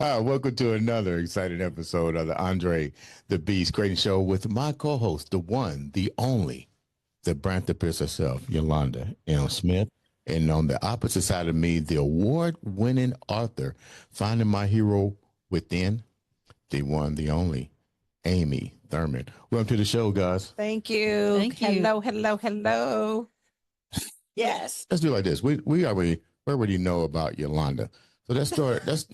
Welcome to another exciting episode of the Andre The Beast Crayton Show with my co-host, the one, the only, the Branthopist herself, Yolanda M. Smith. And on the opposite side of me, the award-winning author, Finding My Hero Within, the one, the only, Amy Thurman. Welcome to the show, guys. Thank you. Thank you. Hello. Yes. Let's do it like this. We already know about Yolanda. So let's start. Let's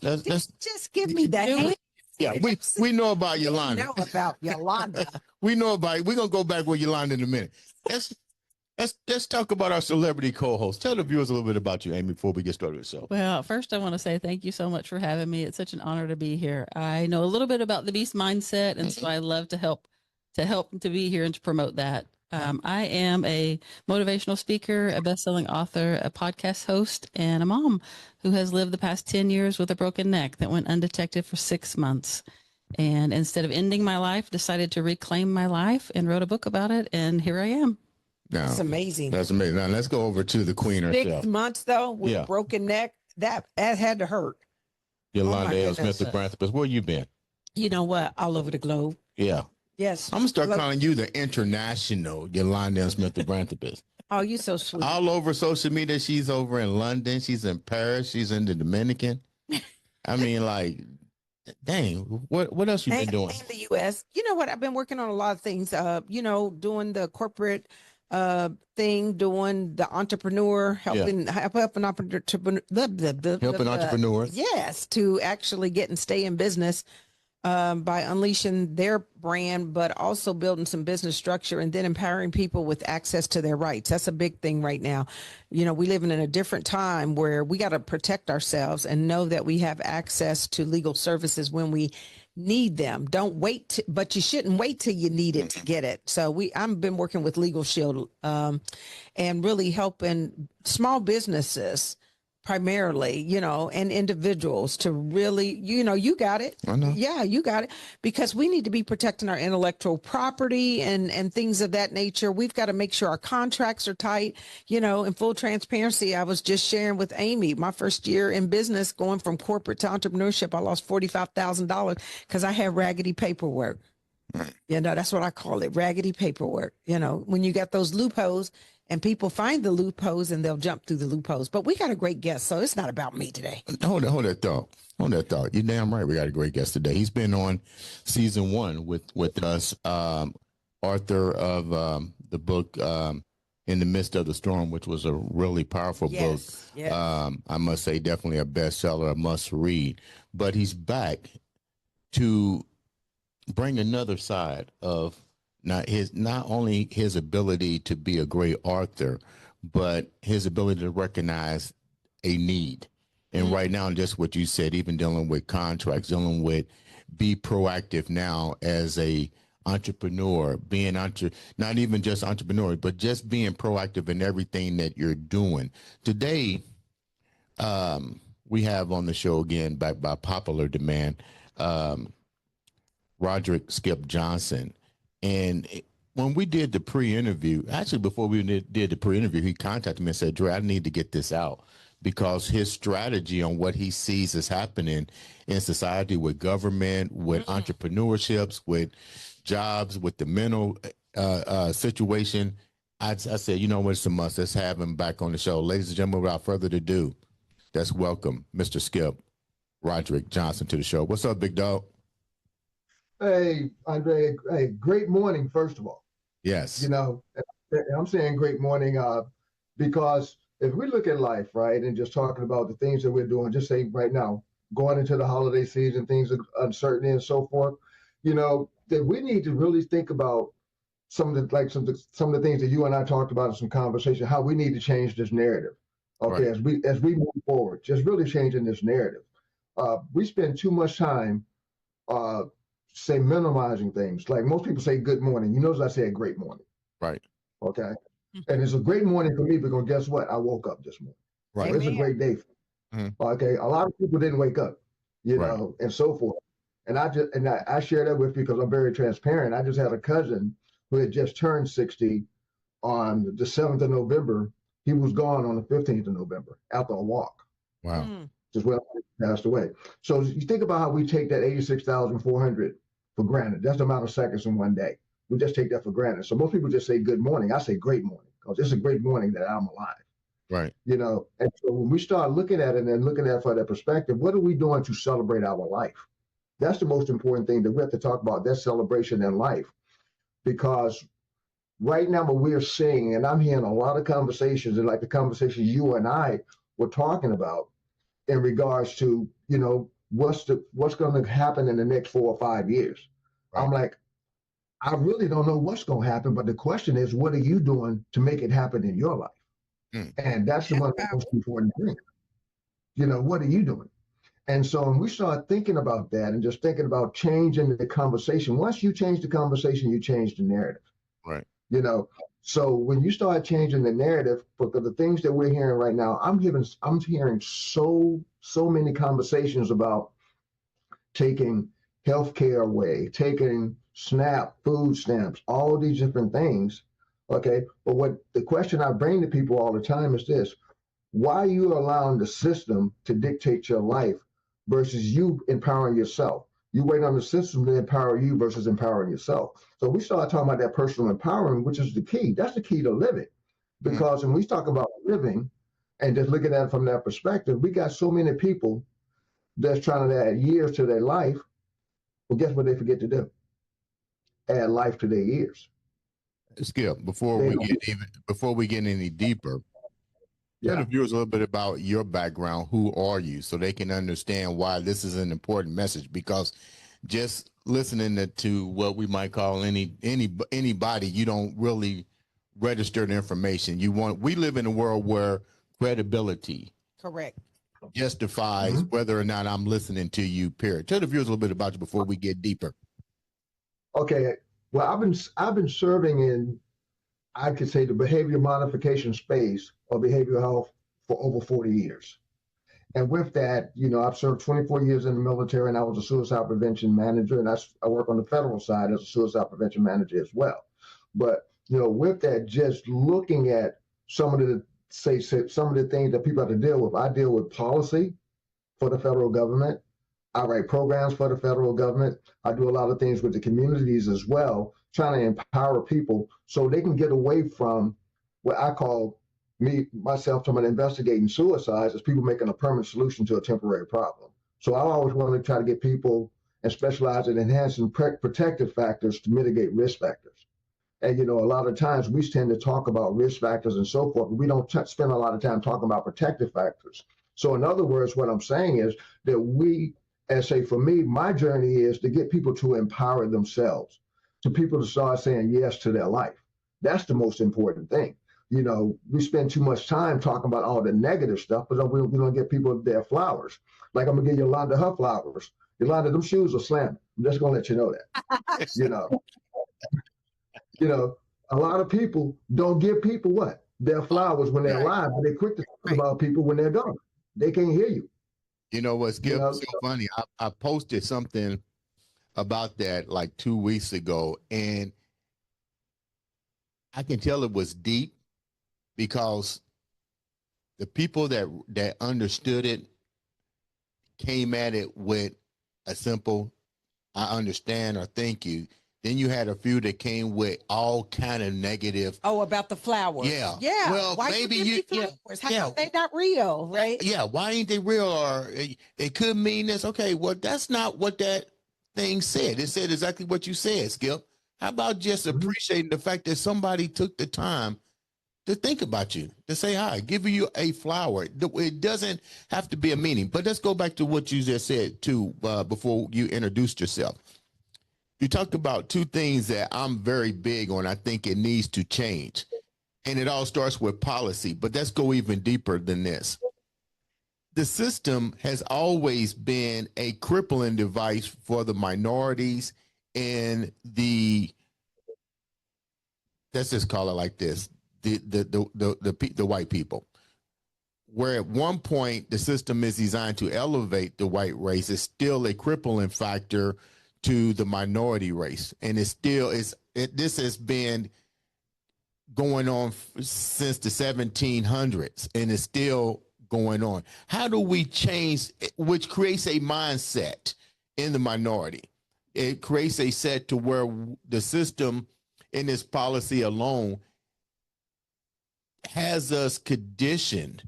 Just give me that. Hand. yeah, we know about Yolanda. Know about Yolanda. We know about it. We're gonna go back with Yolanda in a minute. Let's talk about our celebrity co-host. Tell the viewers a little bit about you, Amy, before we get started with the show. Well, first I want to say thank you so much for having me. It's such an honor to be here. I know a little bit about the Beast mindset, and so I love to help to be here and to promote that. I am a motivational speaker, a best-selling author, a podcast host, and a mom who has lived the past 10 years with a broken neck that went undetected for 6 months. And instead of ending my life, decided to reclaim my life and wrote a book about it. And here I am. Now, That's amazing. That's amazing. Now let's go over to the queen herself. 6 months though, with Yeah. a broken neck, that had to hurt. Yolanda Oh, my L. Smith, the goodness. Branthopist. Where you been? You know what? All over the globe. Yeah. Yes. I'm gonna start Look- calling you the international Yolanda L. Smith, the Branthopist. Oh, you so sweet. All over social media. She's over in London. She's in Paris. She's in the Dominican. I mean, like, dang, what else you been doing? And the U.S. You know what? I've been working on a lot of things. Doing the corporate thing, doing the entrepreneur, helping entrepreneur, Helping entrepreneurs. Yes, to actually get and stay in business by unleashing their brand, but also building some business structure and then empowering people with access to their rights. That's a big thing right now. You know, we live in a different time where we got to protect ourselves and know that we have access to legal services when we need them. Don't wait, but you shouldn't wait till you need it to get it. So I've been working with Legal Shield and really helping small businesses primarily, and individuals to really, you got it. I know. Yeah, you got it. Because we need to be protecting our intellectual property and things of that nature. We've got to make sure our contracts are tight, in full transparency. I was just sharing with Amy, my first year in business, going from corporate to entrepreneurship, I lost $45,000 because I had raggedy paperwork. That's what I call it, raggedy paperwork. When you got those loopholes and people find the loopholes and they'll jump through the loopholes. But we got a great guest, so it's not about me today. Hold that thought. You're damn right. We got a great guest today. He's been on season 1 with us, author of the book In the Midst of the Storm, which was a really powerful book. Yes. I must say, definitely a bestseller, a must read. But he's back to bring another side of not only his ability to be a great author, but his ability to recognize a need. And right now, just what you said, even dealing with contracts, dealing with be proactive now as a entrepreneur, not even just entrepreneur, but just being proactive in everything that you're doing. Today, we have on the show again, back by popular demand, Roderick Skip Johnson. And when we did the pre-interview, actually before we did the pre-interview, he contacted me and said, Dre, I need to get this out because his strategy on what he sees is happening in society with government, with entrepreneurships, with jobs, with the mental situation. I said, you know what, it's a must. Let's have him back on the show. Ladies and gentlemen, without further ado, let's welcome Mr. Skip Roderick Johnson to the show. What's up, big dog? Hey, Andre, hey, great morning, first of all. Yes. I'm saying great morning because if we look at life, right, and just talking about the things that we're doing, just say right now, going into the holiday season, things of uncertainty and so forth, that we need to really think about some of the things that you and I talked about in some conversation, how we need to change this narrative. Okay, right. as we move forward, just really changing this narrative. We spend too much time say minimizing things. Like most people say good morning. You notice I said great morning. Right. Okay. And it's a great morning for me because guess what? I woke up this morning. Right. So it's a great day. Okay. A lot of people didn't wake up, and so forth. And I share that with you because I'm very transparent. I just had a cousin who had just turned 60 on the 7th of November. He was gone on the 15th of November after a walk. Wow. just when I passed away. So you think about how we take that 86,400 for granted. That's the amount of seconds in one day. We just take that for granted. So most people just say good morning. I say great morning because it's a great morning that I'm alive. Right. You know, and so when we start looking at it and looking at it from that perspective, what are we doing to celebrate our life? That's the most important thing that we have to talk about, that celebration in life. Because right now what we're seeing, and I'm hearing a lot of conversations, and like the conversations you and I were talking about in regards to, you know, what's going to happen in the next 4 or 5 years. Right. I'm like, I really don't know what's going to happen, but the question is, what are you doing to make it happen in your life? And that's the one of the most important thing. You know, what are you doing? And so when we start thinking about that and just thinking about changing the conversation, once you change the conversation, you change the narrative. Right. You know, so when you start changing the narrative, because the things that we're hearing right now, I'm hearing so many conversations about taking healthcare away, taking SNAP, food stamps, all these different things. Okay. But what the question I bring to people all the time is this: why are you allowing the system to dictate your life versus you empowering yourself? You wait on the system to empower you versus empowering yourself. So we start talking about that personal empowerment, which is the key. That's the key to living. Because when we talk about living and just looking at it from that perspective, we got so many people that's trying to add years to their life. Well, guess what they forget to do? Add life to their years. Skip, before we get any deeper, tell the viewers a little bit about your background. Who are you, so they can understand why this is an important message? Because just listening to what we might call anybody, you don't really register the information. We live in a world where credibility, correct, justifies whether or not I'm listening to you. Period. Tell the viewers a little bit about you before we get deeper. Okay. Well, I've been serving in, I could say, the behavior modification space of behavioral health for over 40 years. And with that, you know, I've served 24 years in the military, and I was a suicide prevention manager, and I work on the federal side as a suicide prevention manager as well. But, you know, with that, just looking at some of the things that people have to deal with, I deal with policy for the federal government. I write programs for the federal government. I do a lot of things with the communities as well, trying to empower people so they can get away from what I call myself talking about investigating suicides as people making a permanent solution to a temporary problem. So I always want to try to get people and specialize in enhancing protective factors to mitigate risk factors. And, you know, a lot of times we tend to talk about risk factors and so forth, but we don't spend a lot of time talking about protective factors. So in other words, what I'm saying is that and say for me, my journey is to get people to empower themselves, to people to start saying yes to their life. That's the most important thing. You know, we spend too much time talking about all the negative stuff, but we don't get people their flowers. Like I'm gonna give Yolanda her flowers. Yolanda, them shoes are slamming. I'm just gonna let you know that. You know, a lot of people don't give people what? Their flowers when they're alive, but they're quick to talk about people when they're gone. They can't hear you. You know what, Skip? It's so funny. I posted something about that like 2 weeks ago, and I can tell it was deep because the people that understood it came at it with a simple, I understand or thank you. Then you had a few that came with all kind of negative. Oh, about the flowers. Yeah. Yeah. Well, why maybe you give me flowers? How come they not real, right? Yeah. Why ain't they real? Or it could mean this. Okay. Well, that's not what that thing said. It said exactly what you said, Skip. How about just appreciating the fact that somebody took the time to think about you, to say hi, give you a flower. It doesn't have to be a meaning. But let's go back to what you just said too, before you introduced yourself. You talked about two things that I'm very big on. I think it needs to change. And it all starts with policy, but let's go even deeper than this. The system has always been a crippling device for the minorities and let's just call it like this, the white people. Where at one point the system is designed to elevate the white race, it's still a crippling factor to the minority race. And this has been going on since the 1700s, and it's still going on? How do we change, which creates a mindset in the minority? It creates a set to where the system in this policy alone has us conditioned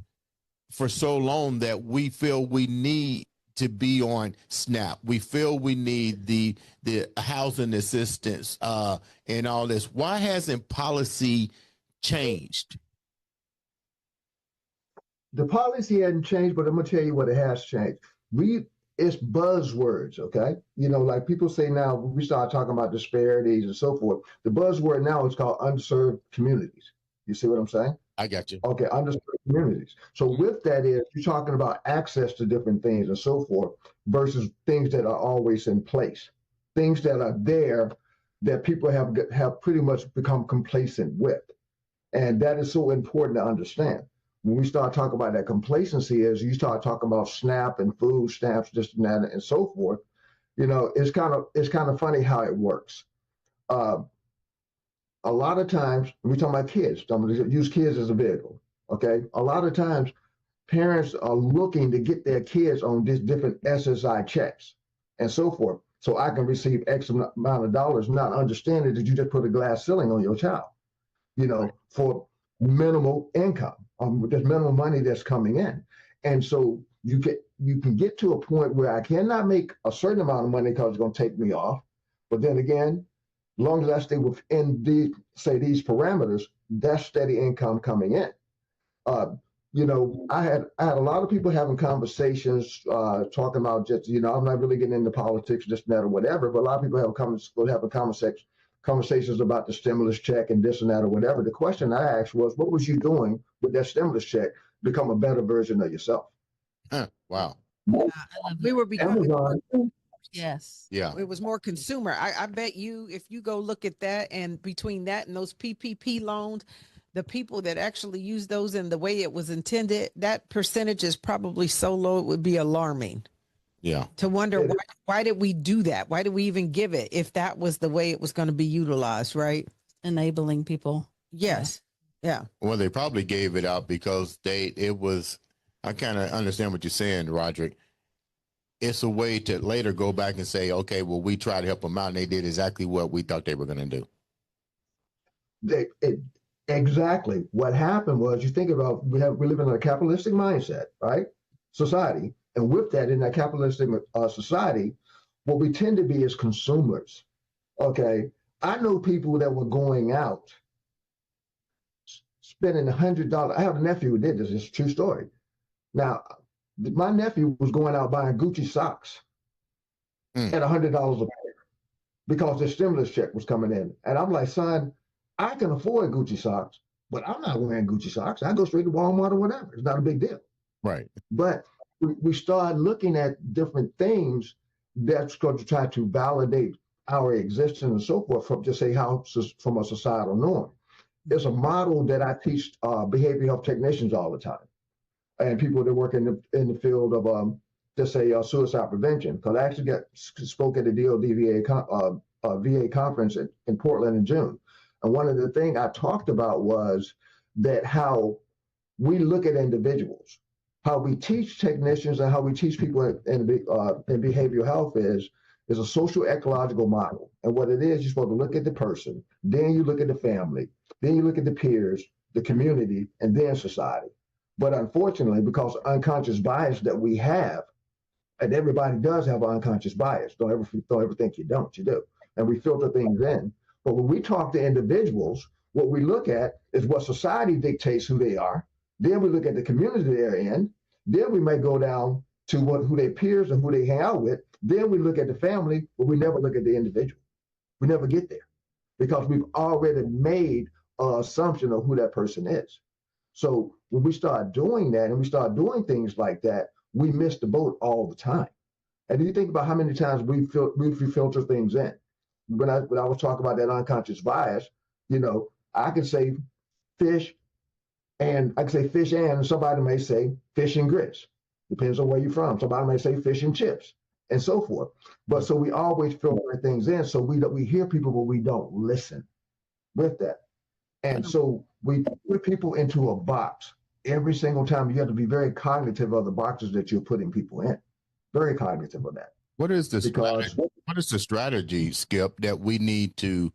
for so long that we feel we need to be on SNAP. We feel we need the housing assistance and all this. Why hasn't policy changed? The policy hasn't changed, but I'm gonna tell you what it has changed. It's buzzwords, okay? You know, like people say now, we start talking about disparities and so forth. The buzzword now is called underserved communities. You see what I'm saying? I got you. Okay, underserved communities. So with that is you're talking about access to different things and so forth versus things that are always in place, things that are there that people have pretty much become complacent with, and that is so important to understand. When we start talking about that complacency, is you start talking about SNAP and food stamps, this and that, and so forth. You know, it's kind of funny how it works. A lot of times, we talk about kids. I'm going to use kids as a vehicle. Okay, a lot of times, parents are looking to get their kids on these different SSI checks and so forth, so I can receive X amount of dollars, not understanding that you just put a glass ceiling on your child. You know, for minimal income, there's minimal money that's coming in, and so you can get to a point where I cannot make a certain amount of money because it's going to take me off, but then again, as long as I stay within these parameters, that's steady income coming in. You know, I had a lot of people having conversations, talking about just, you know, I'm not really getting into politics, this and that or whatever, but a lot of people having conversations about the stimulus check and this and that or whatever. The question I asked was, what was you doing with that stimulus check to become a better version of yourself? Wow. We were becoming Amazon. Yes. Yeah. it was more consumer. I bet you if you go look at that, and between that and those PPP loans, the people that actually use those in the way it was intended, that percentage is probably so low it would be alarming. Yeah. To wonder why did we do that? Why did we even give it if that was the way it was going to be utilized, right? Enabling people. Yes. Yeah. Well, they probably gave it out because I kind of understand what you're saying, Roderick. It's a way to later go back and say, okay, well, we tried to help them out and they did exactly what we thought they were going to do. Exactly. What happened was, you think about, we live in a capitalistic mindset, right? Society. And with that, in that capitalistic society, what we tend to be is consumers. Okay. I know people that were going out, spending $100. I have a nephew who did this. It's a true story. Now, my nephew was going out buying Gucci socks at $100 a pair because the stimulus check was coming in. And I'm like, son, I can afford Gucci socks, but I'm not wearing Gucci socks. I go straight to Walmart or whatever. It's not a big deal. Right. But we start looking at different things that's going to try to validate our existence and so forth from from a societal norm. There's a model that I teach behavioral health technicians all the time, and people that work in the field of suicide prevention. Because I actually spoke at the DoD VA conference in Portland in June, and one of the things I talked about was that how we look at individuals, how we teach technicians, and how we teach people in behavioral health is a social ecological model. And what it is, you're supposed to look at the person, then you look at the family, then you look at the peers, the community, and then society. But unfortunately, because of unconscious bias that we have, and everybody does have an unconscious bias. Don't ever think you don't. You do. And we filter things in. But when we talk to individuals, what we look at is what society dictates who they are. Then we look at the community they're in. Then we may go down to who their peers and who they hang out with. Then we look at the family, but we never look at the individual. We never get there because we've already made an assumption of who that person is. So when we start doing that and we start doing things like that, we miss the boat all the time. And you think about how many times we filter things in. When I was talking about that unconscious bias, I could say fish, and I could say fish, and somebody may say fish and grits. Depends on where you're from. Somebody may say fish and chips, and so forth. But so we always filter things in. So we hear people, but we don't listen with that. And so we put people into a box. every single time you have to be very cognitive of the boxes that you're putting people in. Very cognitive of that. What is the Because strategy? What is the strategy, Skip, that we need to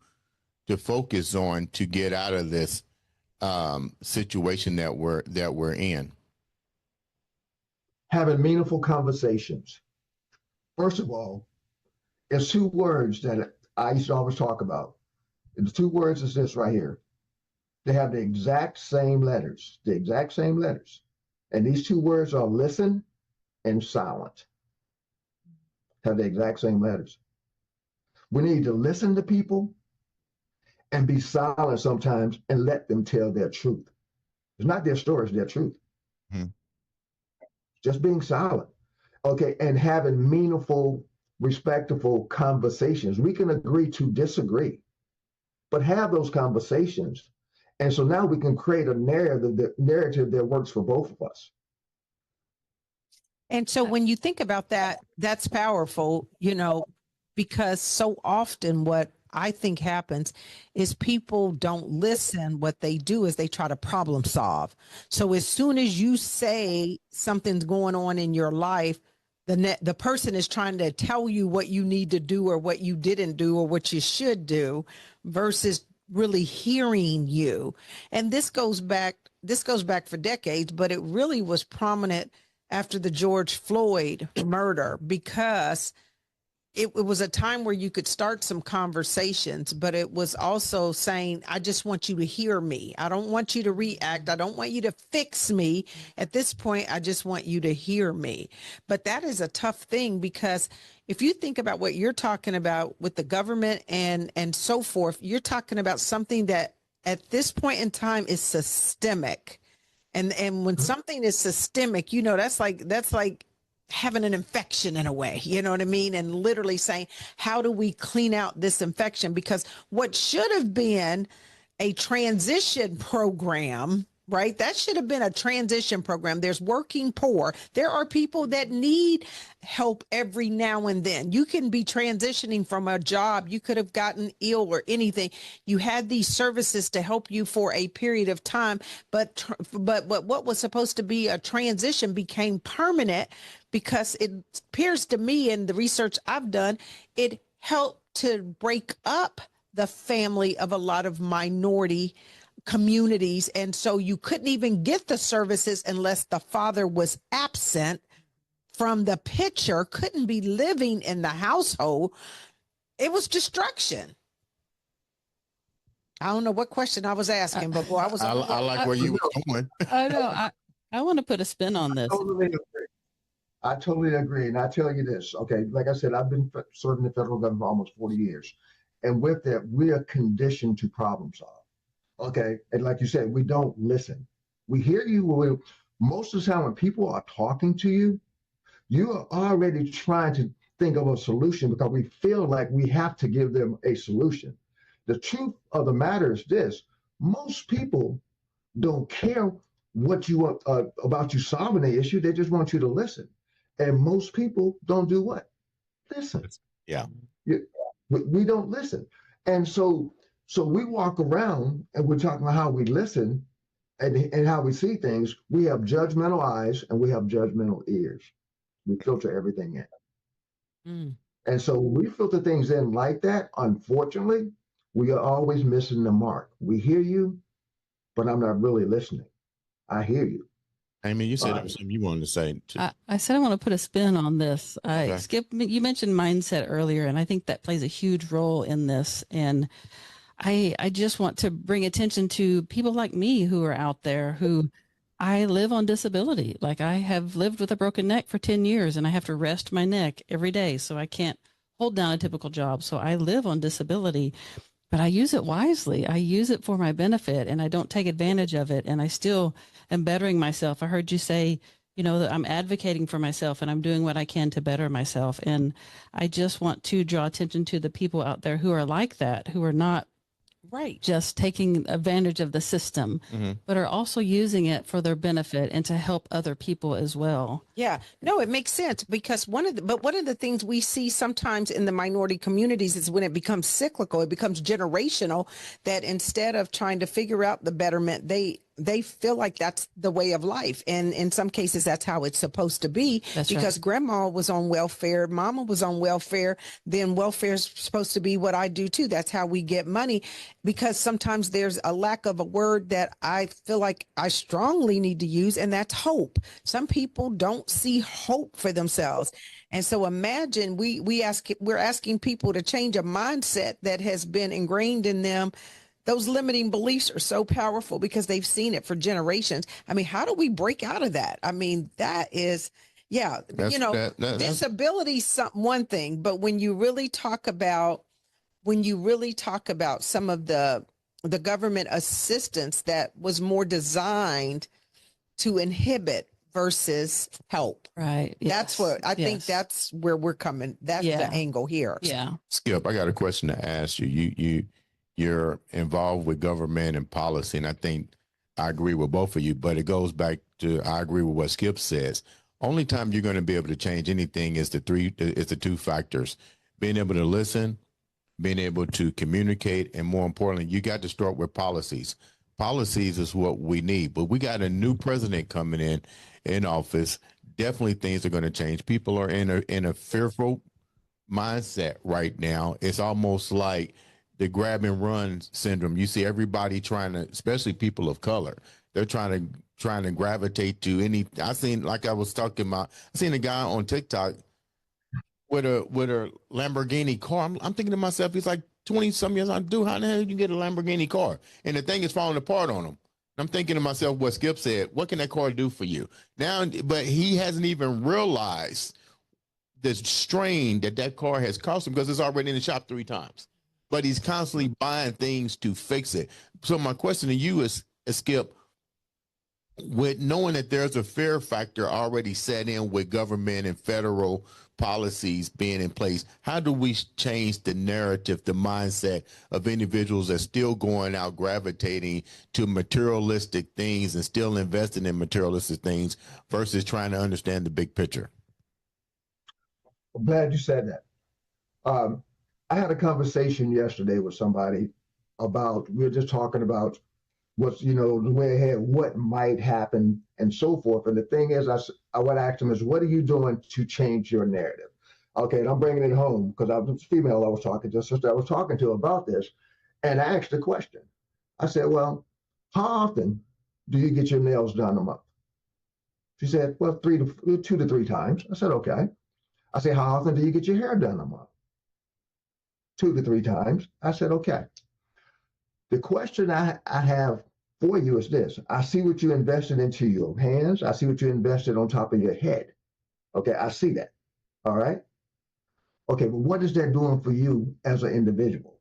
focus on to get out of this situation that we're in? having meaningful conversations. First of all, it's two words that I used to always talk about. And the two words is this right here. They have the exact same letters, the exact same letters. And these two words are listen and silent. Have the exact same letters. We need to listen to people and be silent sometimes and let them tell their truth. It's not their story, it's their truth. Just being silent. Okay, and having meaningful, respectful conversations. We can agree to disagree, but have those conversations. And so now we can create a narrative that works for both of us. And so when you think about that, that's powerful, you know, because so often what I think happens is people don't listen. What they do is they try to problem solve. So as soon as you say something's going on in your life, the person is trying to tell you what you need to do or what you didn't do or what you should do versus really hearing you. And this goes back for decades, but it really was prominent after the George Floyd murder, because it was a time where you could start some conversations, but it was also saying, I just want you to hear me. I don't want you to react. I don't want you to fix me. At this point, I just want you to hear me. But that is a tough thing, because if you think about what you're talking about with the government and so forth, you're talking about something that at this point in time is systemic. And when something is systemic, you know, that's like having an infection in a way, you know what I mean? And literally saying, how do we clean out this infection? Because what should have been a transition program, right? That should have been a transition program. There's working poor. There are people that need help every now and then. You can be transitioning from a job. You could have gotten ill or anything. You had these services to help you for a period of time, but what was supposed to be a transition became permanent, because it appears to me in the research I've done, it helped to break up the family of a lot of minority communities. And so you couldn't even get the services unless the father was absent from the picture, couldn't be living in the household. It was destruction. I don't know what question I was asking, but boy, I like where you were going. I know. I want to put a spin on this. I totally agree. And I tell you this, okay, like I said, I've been serving the federal government for almost 40 years. And with that, we are conditioned to problem solve. Okay. And like you said, we don't listen. We hear you. Most of the time when people are talking to you, you are already trying to think of a solution because we feel like we have to give them a solution. The truth of the matter is this: most people don't care what you want about you solving the issue. They just want you to listen. And most people don't do what? Listen. Yeah. We don't listen. And so we walk around and we're talking about how we listen and how we see things. We have judgmental eyes and we have judgmental ears. We filter everything in. And so when we filter things in like that, unfortunately, we are always missing the mark. We hear you, but I'm not really listening. I hear you. Amy, you said there was something you wanted to say. I said I want to put a spin on this. Okay. Skip, you mentioned mindset earlier, and I think that plays a huge role in this. And I just want to bring attention to people like me who are out there who I live on disability. Like, I have lived with a broken neck for 10 years and I have to rest my neck every day. So I can't hold down a typical job. So I live on disability, but I use it wisely. I use it for my benefit and I don't take advantage of it. And I still am bettering myself. I heard you say, you know, that I'm advocating for myself and I'm doing what I can to better myself. And I just want to draw attention to the people out there who are like that, who are not just taking advantage of the system, but are also using it for their benefit and to help other people as well. Yeah, no, it makes sense, because one of the things we see sometimes in the minority communities is when it becomes cyclical, it becomes generational, that instead of trying to figure out the betterment, they they feel like that's the way of life. And in some cases, that's how it's supposed to be. That's because grandma was on welfare, mama was on welfare, then welfare is supposed to be what I do too. That's how we get money, because sometimes there's a lack of a word that I feel like I strongly need to use, and that's hope. Some people don't see hope for themselves. And so imagine we're asking people to change a mindset that has been ingrained in them. Those limiting beliefs are so powerful because they've seen it for generations. I mean, how do we break out of that? I mean, that is, That's disability is one thing, but when you really talk about some of the government assistance that was more designed to inhibit versus help. Right. That's what I think, that's where we're coming. That's the angle here. Yeah. Skip, I got a question to ask you. You're involved with government and policy, and I think I agree with both of you, but it goes back to, I agree with what Skip says. Only time you're going to be able to change anything is the two factors: being able to listen, being able to communicate, and more importantly, you got to start with policies. Policies is what we need, but we got a new president coming in office. Definitely things are going to change. People are in a fearful mindset right now. It's almost like the grab and run syndrome. You see everybody trying to, especially people of color, they're trying to gravitate to any. I seen a guy on TikTok with a Lamborghini car. I'm thinking to myself, he's like 20 some years old. Dude, how the hell did you get a Lamborghini car? And the thing is falling apart on him. I'm thinking to myself, what Skip said, what can that car do for you now? But he hasn't even realized the strain that car has cost him, because it's already in the shop 3 times. But he's constantly buying things to fix it. So my question to you is, Skip, with knowing that there's a fear factor already set in with government and federal policies being in place, how do we change the narrative, the mindset of individuals that still going out gravitating to materialistic things and still investing in materialistic things versus trying to understand the big picture? I'm glad you said that. I had a conversation yesterday with somebody about, we were just talking about what's, the way ahead, what might happen and so forth. And the thing is, I would ask them is, what are you doing to change your narrative? Okay, and I'm bringing it home because I was a female I was talking to, a sister I was talking to about this. And I asked a question. I said, well, how often do you get your nails done a month? She said, well, 2 to 3 times. I said, okay. I said, how often do you get your hair done a month? 2 to 3 times. I said, okay. The question I have for you is this. I see what you invested into your hands. I see what you invested on top of your head. Okay, I see that. All right. Okay, but what is that doing for you as an individual?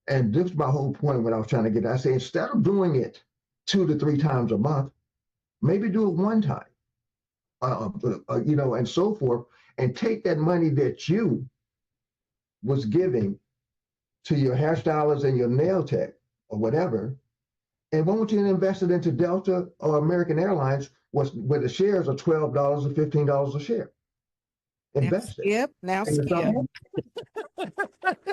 And this is my whole point when I was trying to get, I say, instead of doing it 2 to 3 times a month, maybe do it 1 time, and so forth, and take that money that you was giving to your hairstylist and your nail tech or whatever, and why don't you invest it into Delta or American Airlines, where the shares are $12 or $15 a share? Invest it. Skip.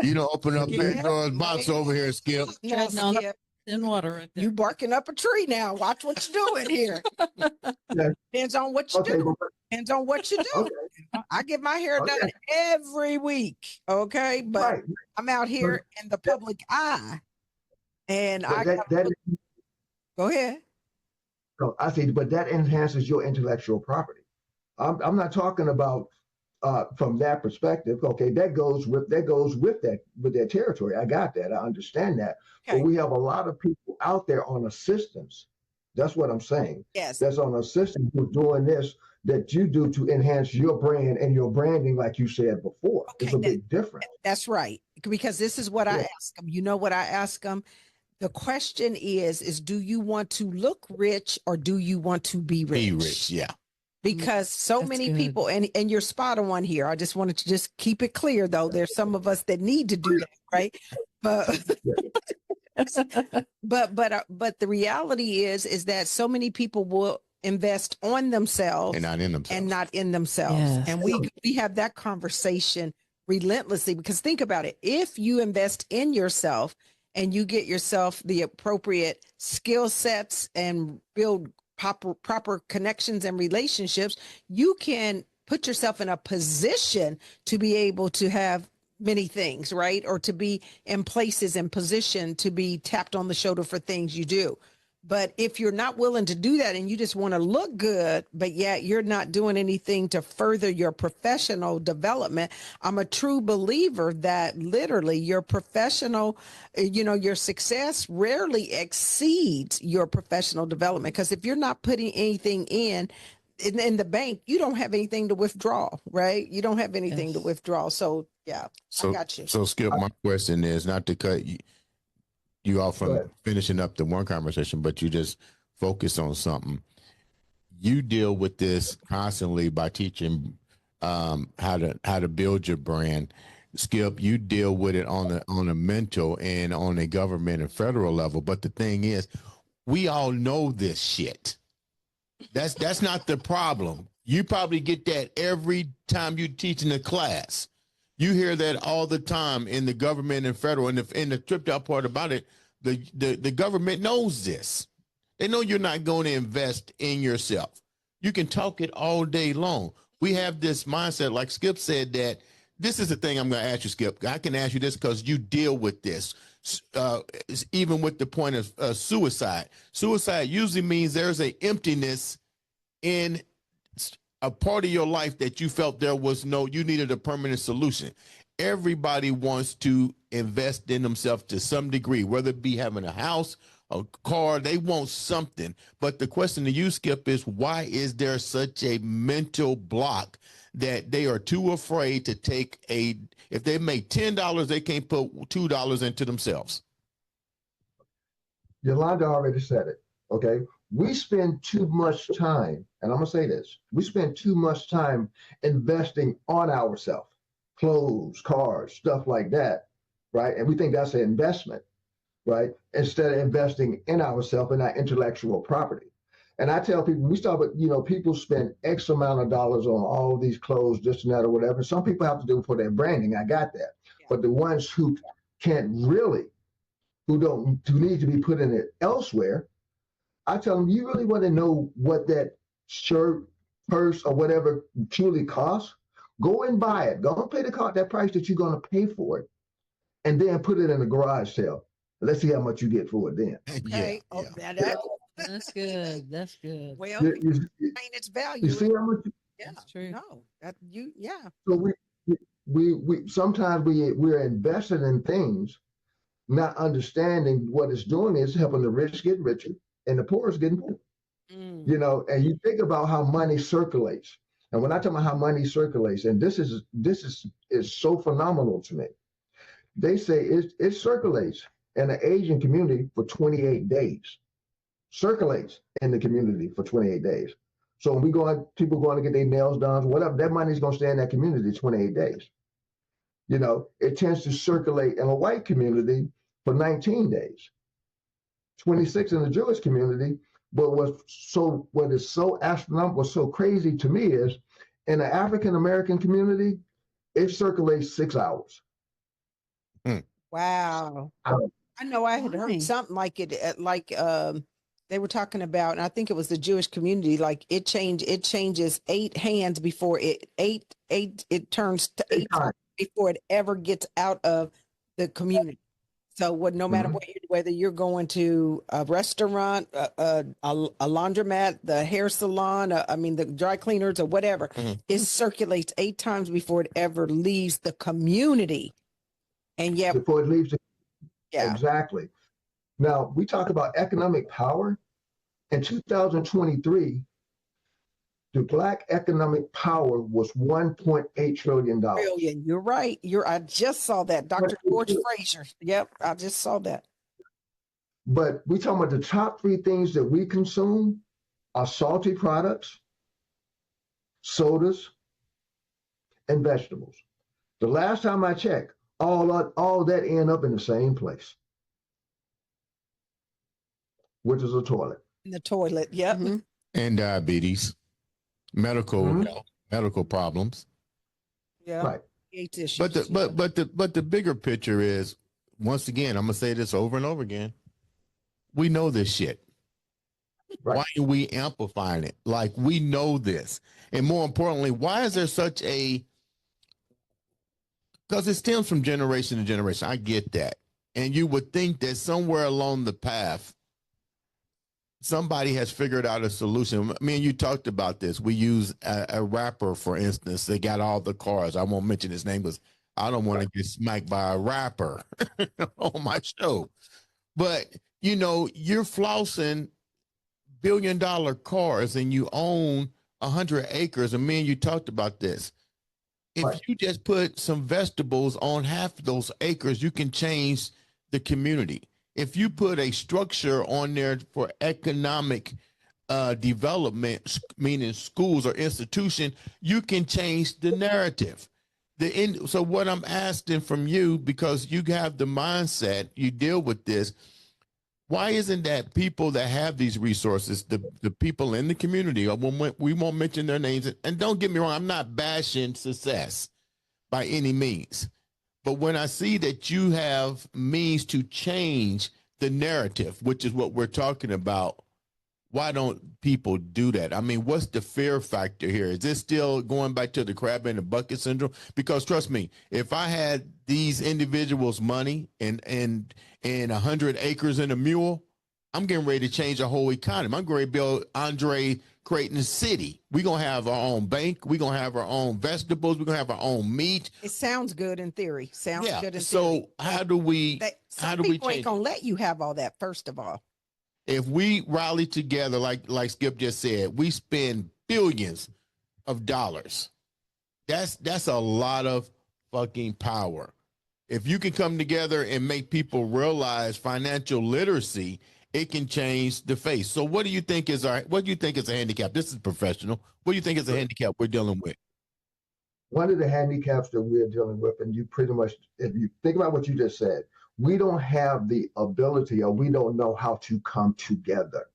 You don't open up Pandora's box over here, Skip. Now, Skip. In water right there. You barking up a tree now. Watch what you're doing here. Depends on what you do. Depends on what you do. Okay. I get my hair done every week. Okay. But I'm out here in the public eye. And go ahead. So I see, but that enhances your intellectual property. I'm not talking about from that perspective. Okay, that goes with their territory. I got that. I understand that. Okay. But we have a lot of people out there on assistance. That's what I'm saying. Yes. That's on assistance who's doing this that you do to enhance your brand and your branding, like you said before. Okay, it's a big difference. That's right. Because this is what I ask them. You know what I ask them? The question is do you want to look rich or do you want to be rich? Be rich, yeah. Because so many people, and you're spot on here. I just wanted to just keep it clear, though. There's some of us that need to do that, right? But the reality is that so many people will invest on themselves and not in themselves. Yes. And we have that conversation relentlessly, because think about it. If you invest in yourself and you get yourself the appropriate skill sets and build proper connections and relationships, you can put yourself in a position to be able to have many things, right? Or to be in places and position to be tapped on the shoulder for things you do. But if you're not willing to do that and you just want to look good, but yet you're not doing anything to further your professional development, I'm a true believer that literally your professional, your success rarely exceeds your professional development. Because if you're not putting anything in the bank, you don't have anything to withdraw, right? You don't have anything to withdraw. So yeah, I got you. So Skip, my question is not to cut you off Go from ahead. finishing up the one conversation, but you just focus on something. You deal with this constantly by teaching how to build your brand. Skip, you deal with it on a mental and on a government and federal level. But the thing is, we all know this shit. That's not the problem. You probably get that every time you teach in a class. You hear that all the time in the government and federal. And the tripped out part about it, the government knows this. They know you're not going to invest in yourself. You can talk it all day long. We have this mindset, like Skip said, that this is the thing I'm going to ask you, Skip. I can ask you this because you deal with this. Even with the point of suicide. Suicide usually means there's an emptiness in a part of your life that you felt you needed a permanent solution. Everybody wants to invest in themselves to some degree, whether it be having a house, a car, they want something. But the question to you, Skip, is why is there such a mental block that they are too afraid to take if they make $10, they can't put $2 into themselves? Yolanda already said it, okay? We spend too much time, and I'm gonna say this, we spend too much time investing on ourselves, clothes, cars, stuff like that, right? And we think that's an investment, right? Instead of investing in ourselves and our intellectual property. And I tell people, we start with, people spend X amount of dollars on all these clothes, this and that, or whatever. Some people have to do it for their branding. I got that. Yeah. But the ones who can't really, who need to be put in it elsewhere, I tell them, you really want to know what that shirt, purse, or whatever truly costs? Go and buy it. Go and pay that price that you're going to pay for it, and then put it in a garage sale. Let's see how much you get for it then. Okay. Yeah. That's good. That's good. Well, its value. You see how much? Yeah, that's true. No, yeah. So we sometimes we're invested in things, not understanding what it's doing is helping the rich get richer and the poor is getting poor. And you think about how money circulates. And when I talk about how money circulates, and this is so phenomenal to me. They say it circulates in the Asian community for 28 days. Circulates in the community for 28 days. So when people going to get their nails done, whatever, that money's going to stay in that community 28 days. It tends to circulate in a white community for 19 days, 26 in the Jewish community. But what is so astronomical, what's so crazy to me is in the African American community, it circulates 6 hours. Wow. I know I had heard something like it, they were talking about, and I think it was the Jewish community, like it changes 8 hands before it turns to 8 times before it ever gets out of the community. So no matter whether you're going to a restaurant, a laundromat, the hair salon, the dry cleaners or whatever, it circulates 8 times before it ever leaves the community. And yet before it leaves yeah. Exactly. Now we talk about economic power. In 2023, the Black economic power was $1.8 trillion. Trillion. You're right. I just saw that. Dr. George Fraser. Yep, I just saw that. But we talking about the top 3 things that we consume are salty products, sodas, and vegetables. The last time I checked, all that end up in the same place, which is a toilet. In the toilet, yep. And diabetes, medical problems. Yeah. Right. Issues. But the bigger picture is once again, I'm gonna say this over and over again. We know this shit. Right. Why are we amplifying it? Like, we know this. And more importantly, why is there such a, because it stems from generation to generation. I get that. And you would think that somewhere along the path, somebody has figured out a solution. I mean, you talked about this. We use a rapper, for instance. They got all the cars. I won't mention his name because I don't want to get smacked by a rapper on my show. But, you know, you're flossing billion-dollar cars and you own 100 acres. And me and you talked about this. If Right. you just put some vegetables on half of those acres, you can change the community. If you put a structure on there for economic development, meaning schools or institution, you can change the narrative. So what I'm asking from you, because you have the mindset, you deal with this, why isn't that people that have these resources, the people in the community, we won't mention their names, and don't get me wrong, I'm not bashing success by any means. But when I see that you have means to change the narrative, which is what we're talking about, why don't people do that? I mean, what's the fear factor here? Is this still going back to the crab in the bucket syndrome? Because trust me, if I had these individuals' money and 100 acres and a mule, I'm getting ready to change the whole economy. I'm going to build Andre Crayton City. We're going to have our own bank. We're going to have our own vegetables. We're going to have our own meat. It sounds good in theory. Sounds good in theory. So how do we Some people ain't gonna let you have all that, first of all. If we rally together, like Skip just said, we spend billions of dollars. That's a lot of fucking power. If you can come together and make people realize financial literacy, it can change the face. So what do you think is a handicap? This is professional. What do you think is a handicap we're dealing with? One of the handicaps that we're dealing with, and you pretty much, if you think about what you just said, we don't have the ability, or we don't know how to come together.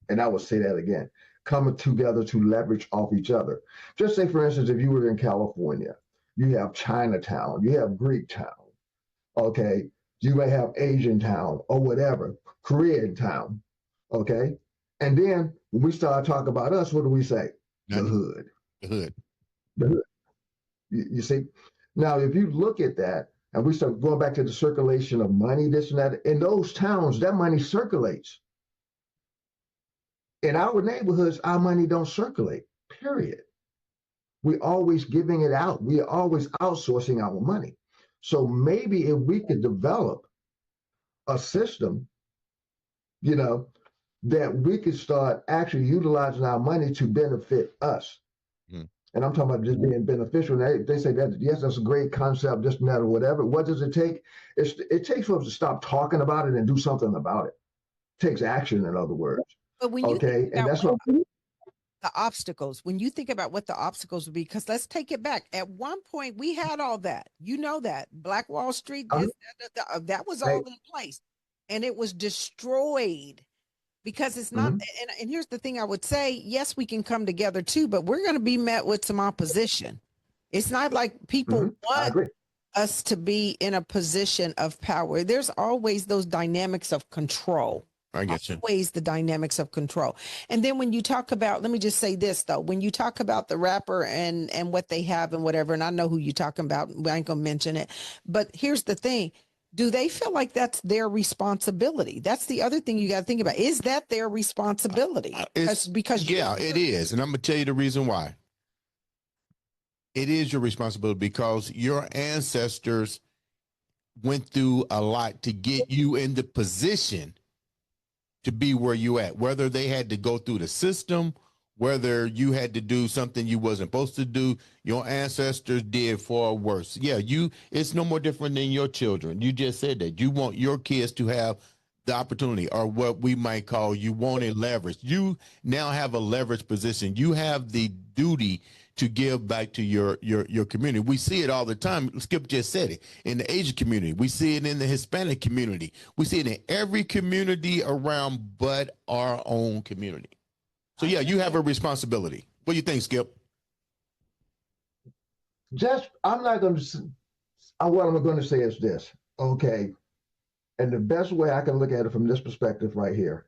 And I will say that again, coming together to leverage off each other. Just say, for instance, if you were in California, you have Chinatown, you have Greek Town, okay? You may have Asian Town or whatever, Korean Town, okay? And then when we start talking about us, what do we say? The hood. The hood. The hood. You see? Now, if you look at that, and we start going back to the circulation of money, this and that, in those towns, that money circulates. In our neighborhoods, our money don't circulate, period. We're always giving it out. We are always outsourcing our money. So maybe if we could develop a system, you know, that we could start actually utilizing our money to benefit us. And I'm talking about just being beneficial. And they say that, yes, that's a great concept, just that or whatever. What does it take? It takes for us to stop talking about it and do something about it. It takes action, in other words. But when you okay, and that's what the obstacles, when you think about what the obstacles would be, because let's take it back. At one point, we had all that. You know that. Black Wall Street, that was all in place. And it was destroyed. Because it's not, and here's the thing I would say, yes, we can come together too, but we're going to be met with some opposition. It's not like people want us to be in a position of power. There's always those dynamics of control. I get you. Always the dynamics of control. And then when you talk about, let me just say this though, when you talk about the rapper and what they have and whatever, and I know who you're talking about, I ain't gonna mention it, but here's the thing. Do they feel like that's their responsibility? That's the other thing you got to think about. Is that their responsibility? Because yeah, it is. And I'm going to tell you the reason why. It is your responsibility because your ancestors went through a lot to get you in the position to be where you at, whether they had to go through the system, whether you had to do something you wasn't supposed to do. Your ancestors did far worse. Yeah, it's no more different than your children. You just said that you want your kids to have the opportunity, or what we might call, you wanted leverage. You now have a leverage position. You have the duty to give back to your community. We see it all the time. Skip just said it in the Asian community. We see it in the Hispanic community. We see it in every community around but our own community. So yeah, you have a responsibility. What do you think, Skip? What I'm going to say is this. Okay, And the best way I can look at it from this perspective right here,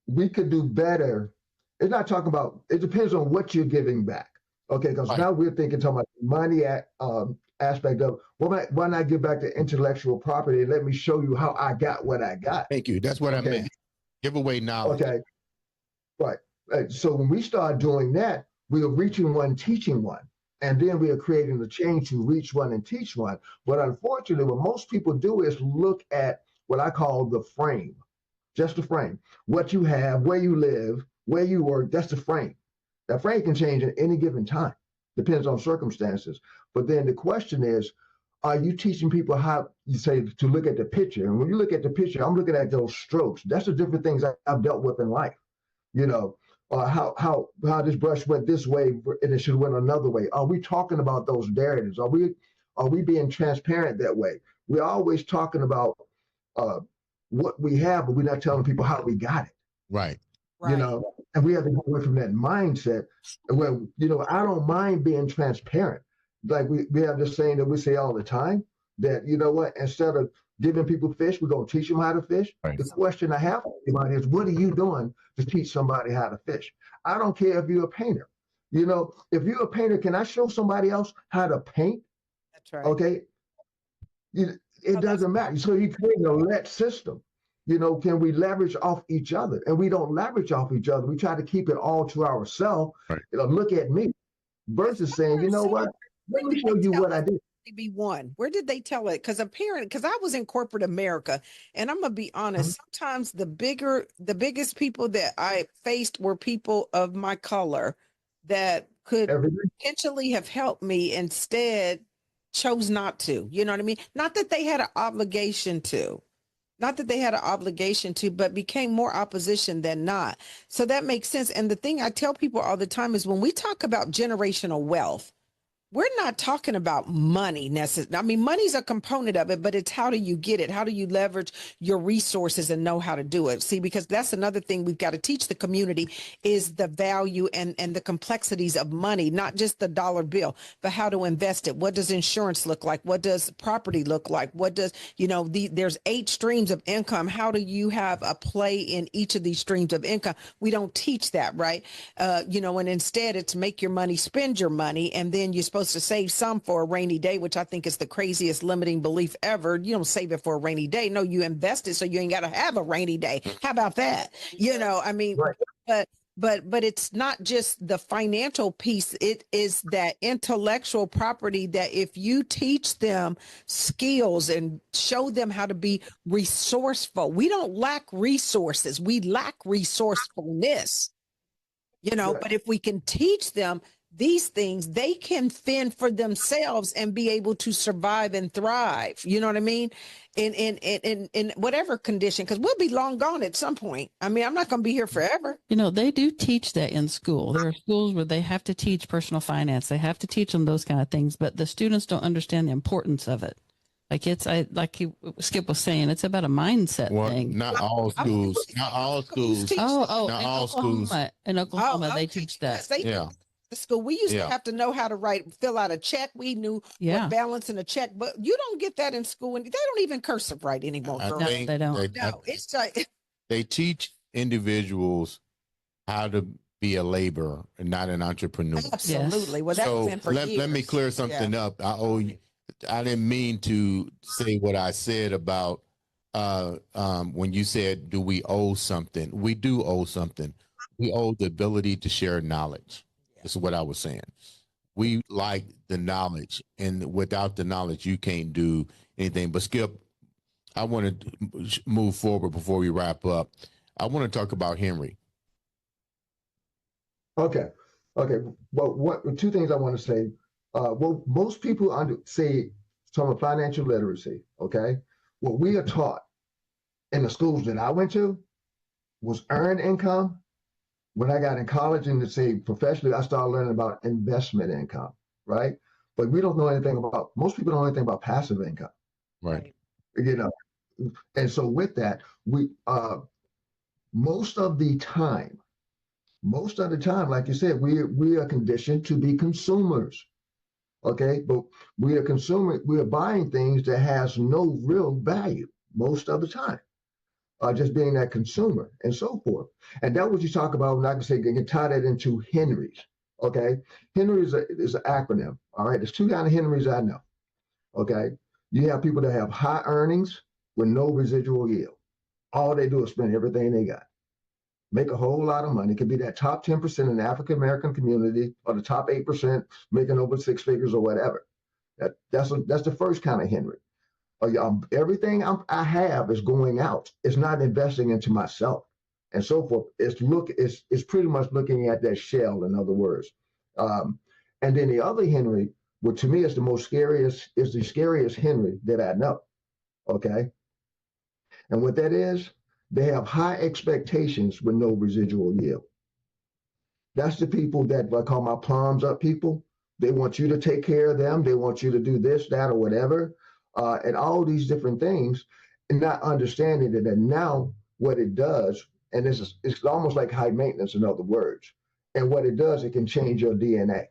we could do better. It's not talking about, it depends on what you're giving back. Okay, because Right. now we're talking about money aspect of, why not give back the intellectual property and let me show you how I got what I got. Thank you. That's what I Okay. meant. Give away knowledge. Okay, right. So when we start doing that, we are reaching one, teaching one. And then we are creating the change to reach one and teach one. But unfortunately, what most people do is look at what I call the frame, just the frame. What you have, where you live, where you work, that's the frame. That frame can change at any given time, depends on circumstances. But then the question is, are you teaching people how you say to look at the picture? And when you look at the picture, I'm looking at those strokes. That's the different things I've dealt with in life. You know, how this brush went this way and it should have went another way. Are we talking about those narratives? Are we being transparent that way? We're always talking about what we have, but we're not telling people how we got it. Right. Right. You know, and we have to go away from that mindset where, you know, I don't mind being transparent. Like we have this saying that we say all the time that, you know what, instead of giving people fish, we're going to teach them how to fish. Right. The question I have for everybody is, what are you doing to teach somebody how to fish? I don't care if you're a painter. You know, if you're a painter, can I show somebody else how to paint? That's right. Okay. It doesn't matter. So you create a let system. You know, can we leverage off each other? And we don't leverage off each other. We try to keep it all to ourselves. Right. You know, look at me versus saying, you know what? Let me show you what I did. Be one. Where did they tell it? Because I was in corporate America, and I'm gonna be honest. Sometimes the biggest people that I faced were people of my color that could potentially have helped me. Instead, chose not to. You know what I mean? Not that they had an obligation to. Not that they had an obligation to, but became more opposition than not. So that makes sense. And the thing I tell people all the time is when we talk about generational wealth, we're not talking about money necessarily. I mean, money's a component of it, but it's how do you get it? How do you leverage your resources and know how to do it? See, because that's another thing we've got to teach the community is the value and the complexities of money, not just the dollar bill, but how to invest it. What does insurance look like? What does property look like? What does, there's 8 streams of income. How do you have a play in each of these streams of income? We don't teach that, right? And instead it's make your money, spend your money, and then you're supposed to save some for a rainy day, which I think is the craziest limiting belief ever. You don't save it for a rainy day. No, you invest it so you ain't got to have a rainy day. How about that? Right. But it's not just the financial piece. It is that intellectual property that if you teach them skills and show them how to be resourceful, we don't lack resources. We lack resourcefulness, right. But if we can teach them these things, they can fend for themselves and be able to survive and thrive. You know what I mean? In whatever condition, because we'll be long gone at some point. I mean, I'm not going to be here forever. They do teach that in school. There are schools where they have to teach personal finance. They have to teach them those kind of things, but the students don't understand the importance of it. Like Skip was saying, it's about a mindset thing. Not all schools. Not all schools. Not all schools. In Oklahoma, they teach that. Yeah. The school we used to have to know how to fill out a check. We knew what balance in a check, but you don't get that in school, and they don't even cursive write anymore. No, they don't. It's like they teach individuals how to be a laborer and not an entrepreneur. Absolutely. Yes. Well, that's been for years. Let me clear something up. I didn't mean to say what I said about when you said, "Do we owe something?" We do owe something. We owe the ability to share knowledge. That's what I was saying. We like the knowledge, and without the knowledge, you can't do anything. But Skip, I want to move forward before we wrap up. I want to talk about Henry. Okay. Well, 2 things I want to say. Most people say from financial literacy. Okay, what we are taught in the schools that I went to was earned income. When I got in college and to say professionally, I started learning about investment income, right? But we don't know anything about, most people don't know anything about passive income. Right. And so with that, we, most of the time, like you said, we are conditioned to be consumers. Okay. But we are buying things that has no real value. most of the time, just being that consumer and so forth. And that's what you talk about, and I can say, you can tie that into Henry's. Okay. Henry is an acronym. All right. There's two kind of Henrys I know. Okay. You have people that have high earnings with no residual yield. All they do is spend everything they got. Make a whole lot of money. It could be that top 10% in the African American community, or the top 8% making over six figures or whatever. That's the first kind of Henry. Everything I have is going out. It's not investing into myself and so forth. It's pretty much looking at that shell, in other words. And then the other Henry, which to me is the scariest Henry that I know. Okay. And what that is, they have high expectations with no residual yield. That's the people that I call my palms up people. They want you to take care of them. They want you to do this, that, or whatever, and all these different things, and not understanding that now what it does, and it's almost like high maintenance, in other words. And what it does, it can change your DNA.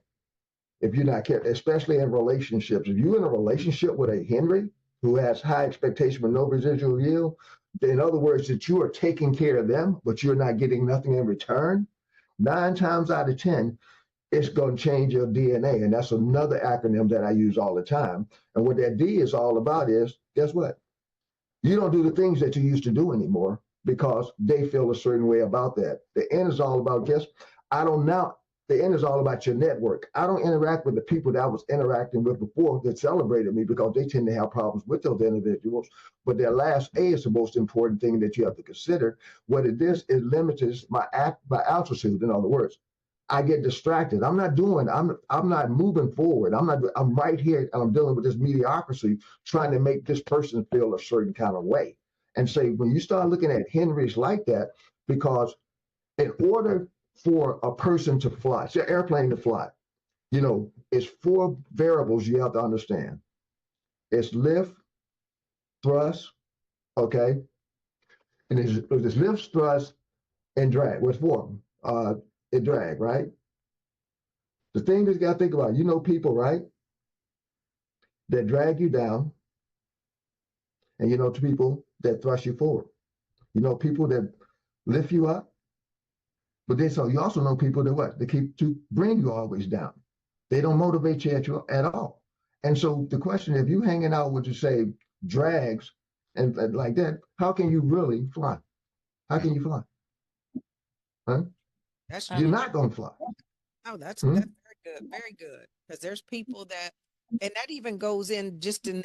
If you're not careful, especially in relationships. If you're in a relationship with a Henry who has high expectation with no residual yield, in other words, that you are taking care of them, but you're not getting nothing in return, 9 times out of 10, it's going to change your DNA. And that's another acronym that I use all the time. And what that D is all about is, guess what? You don't do the things that you used to do anymore because they feel a certain way about that. The N is all about, the N is all about your network. I don't interact with the people that I was interacting with before that celebrated me because they tend to have problems with those individuals. But their last A is the most important thing that you have to consider. What it is, it limits my altitude. In other words, I get distracted. I'm not moving forward. I'm right here and I'm dealing with this mediocrity, trying to make this person feel a certain kind of way. And say, when you start looking at Henrys like that, because in order for a person to fly, it's an airplane to fly, it's 4 variables you have to understand. It's lift, thrust, okay? And there's lift, thrust, and drag. What's 4? It drag, right? The thing that you got to think about, people, right, that drag you down, and to people that thrust you forward. People that lift you up, but you also know people that what? They keep to bring you always down. They don't motivate you at all. And so the question, if you hanging out with, say, drags and like that, how can you really fly? How can you fly? Huh? You're not going to fly. Oh, that's very good. Very good. Because there's people that, and that even goes in just in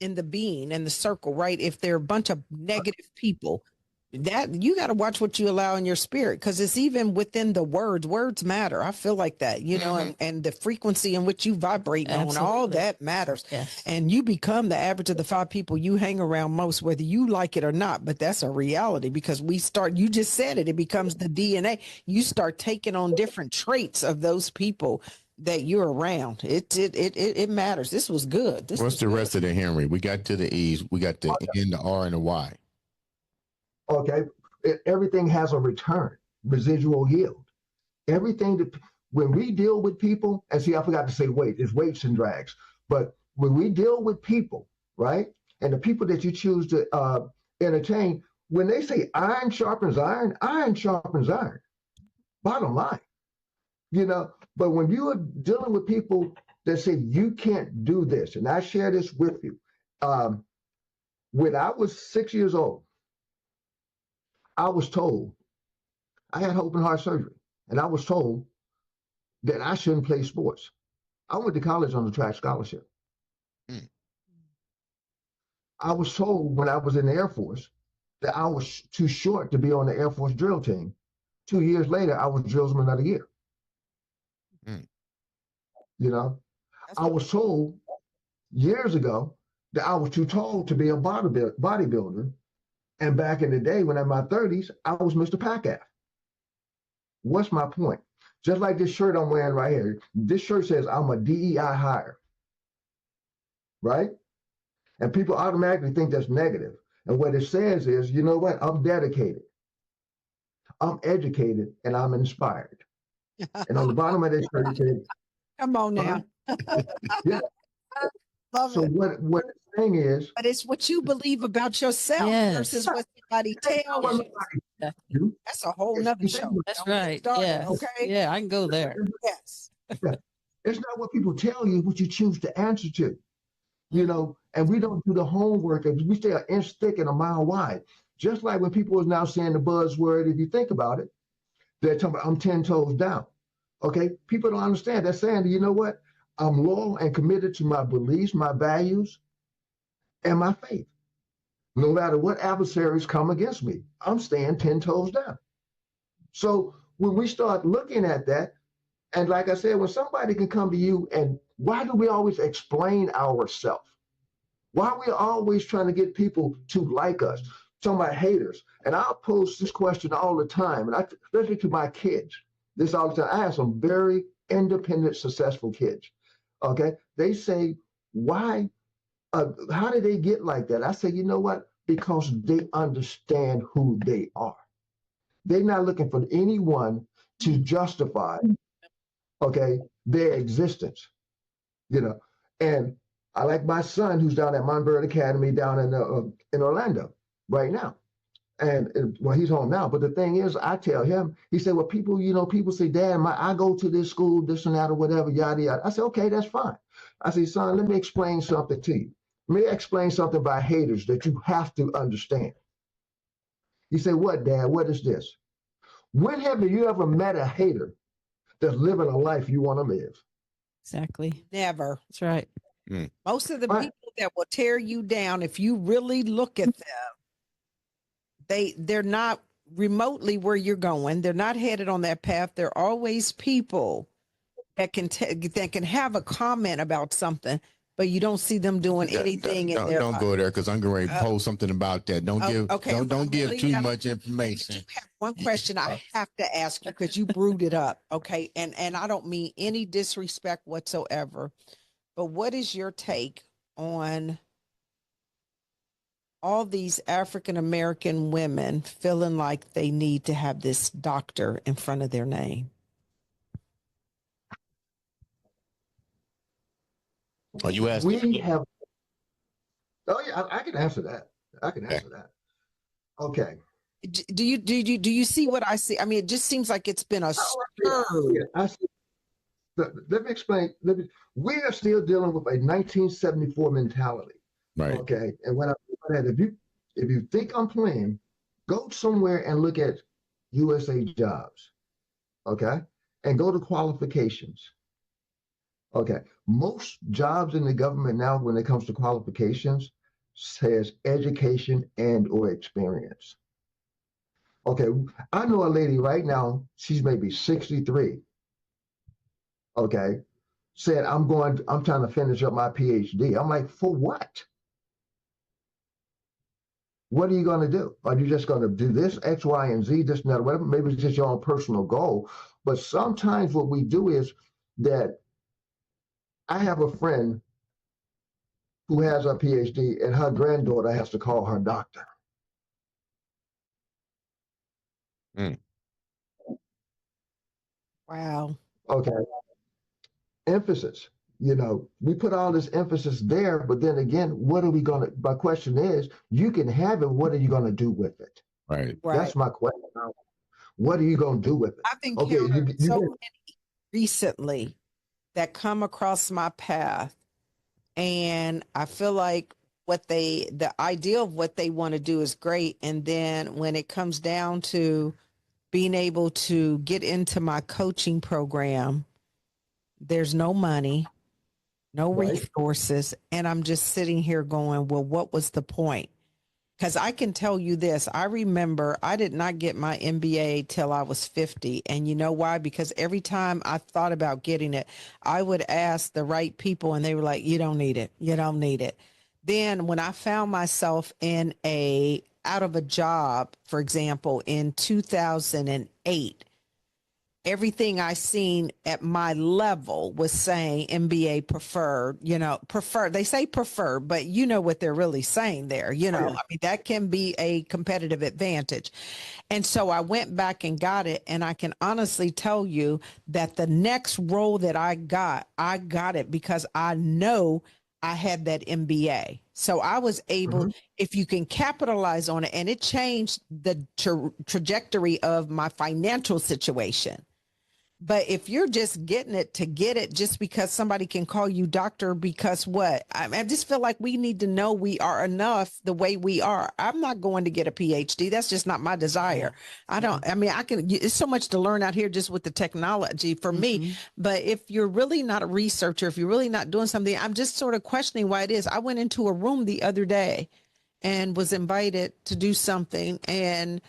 the being and the circle, right? If there are a bunch of negative people, that you got to watch what you allow in your spirit, because it's even within the words matter. I feel like that, and the frequency in which you vibrate on, all that matters. Yes. And you become the average of the 5 people you hang around most, whether you like it or not. But that's a reality, because you just said it becomes the DNA. You start taking on different traits of those people that you're around. It matters. This was good. What's the rest of the Henry? We got to the E's, we got the N, the R, and the Y. Okay, everything has a return, residual yield. When we deal with people, and see, I forgot to say weight, it's weights and drags. But when we deal with people, right, and the people that you choose to entertain, when they say iron sharpens iron, iron sharpens iron. Bottom line, But when you are dealing with people that say you can't do this, and I share this with you, when I was 6 years old, I was told, I had open heart surgery, and I was told that I shouldn't play sports. I went to college on a track scholarship. I was told when I was in the Air Force that I was too short to be on the Air Force drill team. 2 years later, I was drillsman of the year. I was told years ago that I was too tall to be a bodybuilder. And back in the day, when I'm in my 30s, I was Mr. Packath. What's my point? Just like this shirt I'm wearing right here. This shirt says I'm a DEI hire, right? And people automatically think that's negative. And what it says is, you know what? I'm dedicated. I'm educated, and I'm inspired. And on the bottom of this shirt, it says, come on now. Yeah. Love So it. what it's saying is, But it's what you believe about yourself Yes. versus what somebody that's not what tells you. nobody Exactly. do. That's a whole It's- nother it's- show. That's Don't get right. started, Yes. okay? Yeah, I can go there. Yes. It's not what people tell you, what you choose to answer to. Mm-hmm. You know, and we don't do the homework, and we stay an inch thick and a mile wide. Just like when people is now saying the buzzword, if you think about it, they're talking about I'm 10 toes down. Okay, people don't understand. They're saying, you know what? I'm loyal and committed to my beliefs, my values, and my faith. No matter what adversaries come against me, I'm staying 10 toes down. So when we start looking at that, and like I said, when somebody can come to you, and why do we always explain ourselves? Why are we always trying to get people to like us? Talking about haters. And I'll post this question all the time, and especially to my kids, this all the time. I have some very independent, successful kids. Okay. They say, why, how did they get like that? I say, you know what? Because they understand who they are. They're not looking for anyone to justify, okay, their existence, you know. And I like my son who's down at Montverde Academy down in Orlando right now. And well, he's home now. But the thing is, I tell him, he said, well, people, you know, people say, Dad, I go to this school, this and that, or whatever, yada, yada. I said, okay, that's fine. I said, son, let me explain something to you. Let me explain something about haters that you have to understand. He said, what, Dad? What is this? When have you ever met a hater that's living a life you want to live? Exactly. Never. That's right. Most of the Right. people that will tear you down, if you really look at them, they're not remotely where you're going. They're not headed on that path. They're always people that can have a comment about something, but you don't see them doing anything in their Don't life. go there because I'm going to post something about that. Don't give okay, don't give leave too that- much I information. do have one question I have to ask you because you brewed it up. Okay. And I don't mean any disrespect whatsoever, but what is your take on all these African American women feeling like they need to have this doctor in front of their name? Are you asking? We have, oh yeah, I can answer that. I can answer that. Okay. Do you see what I see? I mean, it just seems like it's been a stir. I see. Let me explain. We are still dealing with a 1974 mentality. Right. Okay. And when I if you think I'm playing, go somewhere and look at USA Jobs. Okay. And go to qualifications. Okay. Most jobs in the government now, when it comes to qualifications, says education and or experience. Okay. I know a lady right now, she's maybe 63. Okay. Said, I'm trying to finish up my PhD. I'm like, for what? What are you going to do? Are you just going to do this, X, Y, and Z, this and that, whatever? Maybe it's just your own personal goal. But sometimes what we do is that I have a friend who has a PhD and her granddaughter has to call her doctor. Wow. Okay. Emphasis. You know, we put all this emphasis there, but then again, what are we going to, my question is, you can have it, what are you going to do with it? Right. That's my question. What are you going to do with it? I've Okay, encountered so many recently that come across my path, and I feel like the idea of what they want to do is great, and then when it comes down to being able to get into my coaching program, there's no money, no Right. resources, and I'm just sitting here going, well, what was the point? Because I can tell you this, I remember I did not get my MBA till I was 50. And you know why? Because every time I thought about getting it, I would ask the right people and they were like, you don't need it. You don't need it. Then when I found myself out of a job, for example, in 2008, everything I seen at my level was saying MBA preferred, preferred. They say preferred, but you know what they're really saying there. I mean, that can be a competitive advantage. And so I went back and got it. And I can honestly tell you that the next role that I got it because I know I had that MBA. So I was able, if you can capitalize on it, and it changed the trajectory of my financial situation. But if you're just getting it to get it just because somebody can call you doctor, because what? I just feel like we need to know we are enough the way we are. I'm not going to get a PhD. That's just not my desire. I mean, it's so much to learn out here just with the technology for me. But if you're really not a researcher, if you're really not doing something, I'm just sort of questioning why it is. I went into a room the other day and was invited to do something, and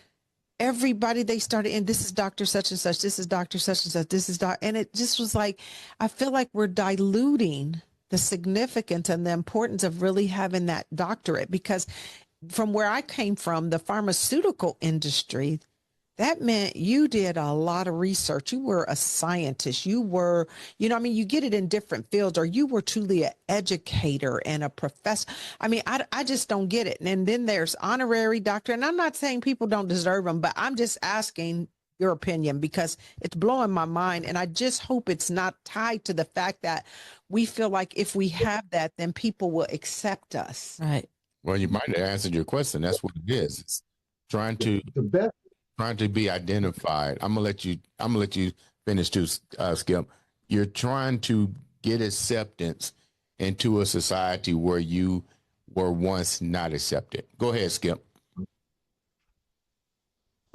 everybody they started, and this is Dr. such and such, this is Dr. such and such, this is and it just was like, I feel like we're diluting the significance and the importance of really having that doctorate, because from where I came from, the pharmaceutical industry, that meant you did a lot of research. You were a scientist. You were, I mean, you get it in different fields, or you were truly an educator and a professor. I mean, I just don't get it. And then there's honorary doctor. And I'm not saying people don't deserve them, but I'm just asking your opinion because it's blowing my mind. And I just hope it's not tied to the fact that we feel like if we have that, then people will accept us. Right. Well, you might have answered your question. That's what it is. It's trying to be identified. I'm gonna let you finish too, Skip. You're trying to get acceptance into a society where you were once not accepted. Go ahead, Skip.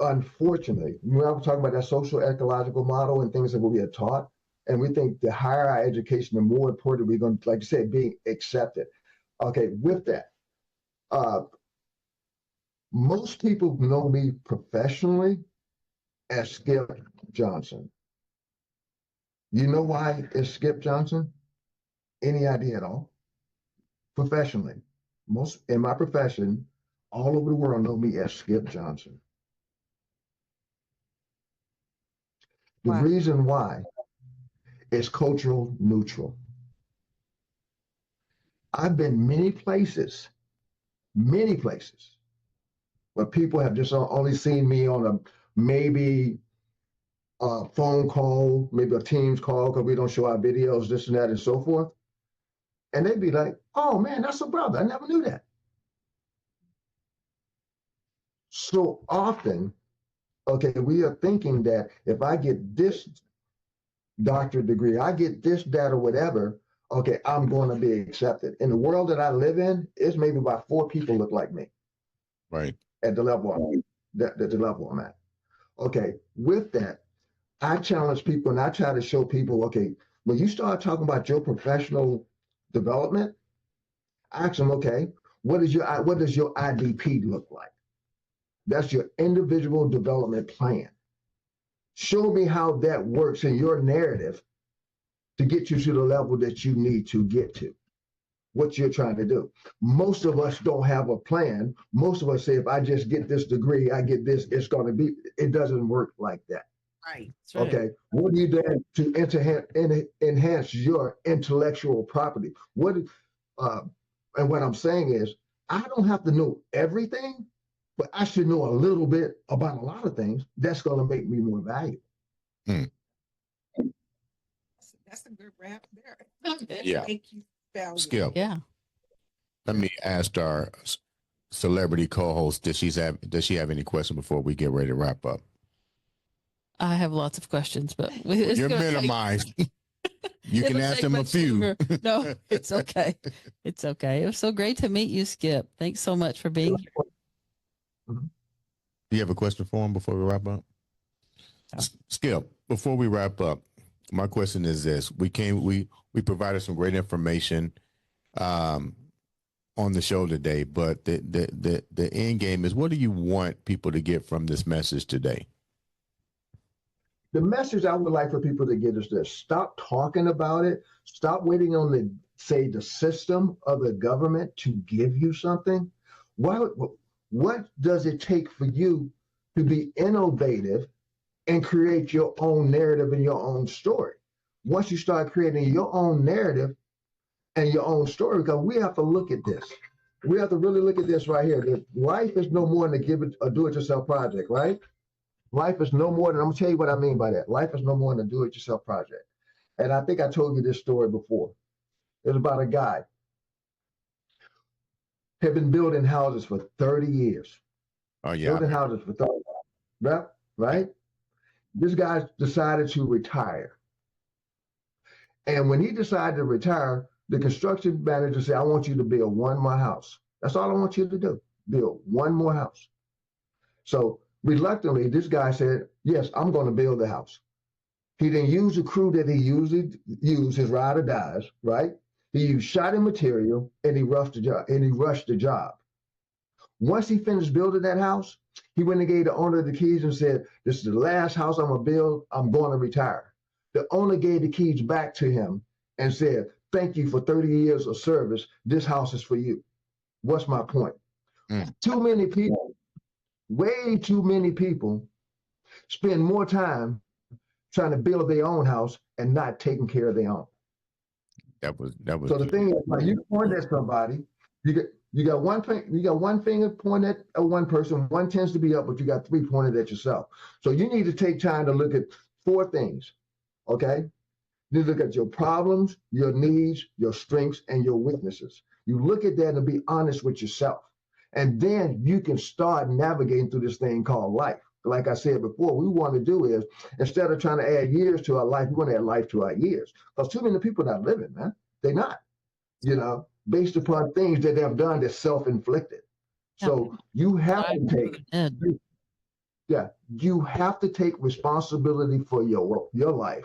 Unfortunately, when I was talking about that social ecological model and things that we are taught, and we think the higher our education, the more important we're going to, like you said, being accepted. Okay, with that, most people know me professionally as Skip Johnson. You know why it's Skip Johnson? Any idea at all? Professionally, most in my profession, all over the world know me as Skip Johnson. The reason why is cultural neutral. I've been many places where people have just only seen me on a maybe a phone call, maybe a Teams call, because we don't show our videos, this and that and so forth. And they'd be like, oh man, that's a brother. I never knew that. So often, okay, we are thinking that if I get this doctorate degree, I get this, that, or whatever, okay, I'm going to be accepted. In the world that I live in, it's maybe about 4 people look like me. Right. At the level I'm at. Okay, with that, I challenge people and I try to show people, okay, when you start talking about your professional development, I ask them, okay, what does your IDP look like? That's your individual development plan. Show me how that works in your narrative to get you to the level that you need to get to, what you're trying to do. Most of us don't have a plan. Most of us say, if I just get this degree, I get this, it's going to be, it doesn't work like that. Right. Okay. What do you do to enhance your intellectual property? And what I'm saying is, I don't have to know everything, but I should know a little bit about a lot of things. That's going to make me more valuable. That's a good wrap there. Yeah. Thank you. Skip. Yeah. Let me ask our celebrity co-host, does she have any questions before we get ready to wrap up? I have lots of questions, but You're minimized. You can ask them a few. No, it's okay. It's okay. It was so great to meet you, Skip. Thanks so much for being here. Do you have a question for him before we wrap up? Skip, before we wrap up, my question is this. We provided some great information on the show today, but the end game is, what do you want people to get from this message today? The message I would like for people to get is this: stop talking about it. Stop waiting on the system of the government to give you something. What does it take for you to be innovative and create your own narrative and your own story? Once you start creating your own narrative and your own story, because we have to look at this. We have to really look at this right here. Life is no more than a do-it-yourself project, right? Life is no more than, I'm going to tell you what I mean by that. Life is no more than a do-it-yourself project. And I think I told you this story before. It's about a guy have been building houses for 30 years. Oh yeah. Building houses for 30 years. Right? This guy decided to retire. And when he decided to retire, the construction manager said, I want you to build one more house. That's all I want you to do. Build one more house. So reluctantly, this guy said, yes, I'm going to build the house. He didn't use the crew that he usually used, his ride or dies, right? He used shot and material, and he rushed the job. Once he finished building that house, he went and gave the owner the keys and said, this is the last house I'm going to build. I'm going to retire. The owner gave the keys back to him and said, thank you for 30 years of service. This house is for you. What's my point? Too many people, way too many people spend more time trying to build their own house and not taking care of their own. That was. So the thing is, when you point at somebody, you got one finger pointed at one person, one tends to be up, but you got three pointed at yourself. So you need to take time to look at four things, okay? You look at your problems, your needs, your strengths, and your weaknesses. You look at that and be honest with yourself. And then you can start navigating through this thing called life. Like I said before, what we want to do is, instead of trying to add years to our life, we want to add life to our years. Because too many people are not living, man. They're not, based upon things that they have done that's self-inflicted. So you have to you have to take responsibility for your life,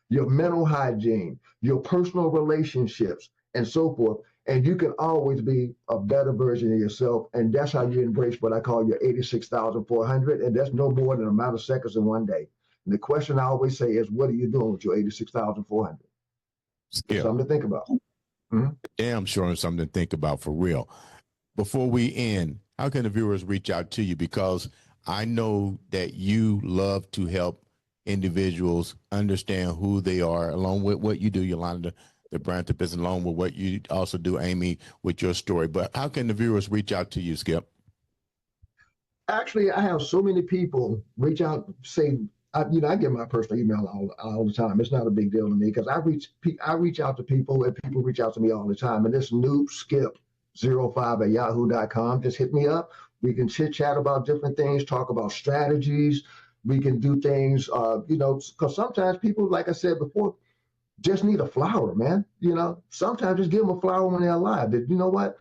your mental hygiene, your personal relationships, and so forth. And you can always be a better version of yourself. And that's how you embrace what I call your 86,400. And that's no more than the amount of seconds in one day. And the question I always say is, what are you doing with your 86,400? Something to think about. Damn sure, and something to think about for real. Before we end, how can the viewers reach out to you? Because I know that you love to help individuals understand who they are, along with what you do, Yolanda, the brand to business, along with what you also do, Amy, with your story. But how can the viewers reach out to you, Skip? Actually, I have so many people reach out, say, I get my personal email all the time. It's not a big deal to me because I reach out to people and people reach out to me all the time. And this noobskip05@yahoo.com, just hit me up. We can chit chat about different things, talk about strategies. We can do things, because sometimes people, like I said before, just need a flower, man. Sometimes just give them a flower when they're alive. But you know what?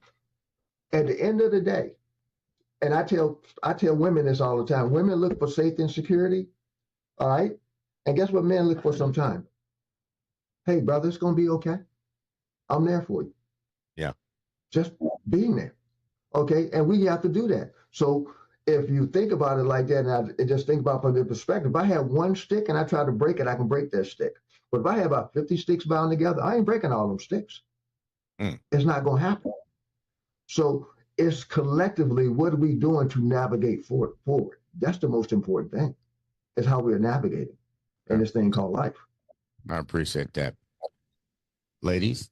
At the end of the day, and I tell women this all the time, women look for safety and security, all right? And guess what men look for sometimes? Hey, brother, it's going to be okay. I'm there for you. Yeah. Just being there, okay? And we have to do that. So if you think about it like that, and I just think about from the perspective, if I have one stick and I try to break it, I can break that stick. But if I have about 50 sticks bound together, I ain't breaking all them sticks. It's not going to happen. So it's collectively, what are we doing to navigate forward? That's the most important thing, is how we're navigating in this thing called life. I appreciate that. Ladies,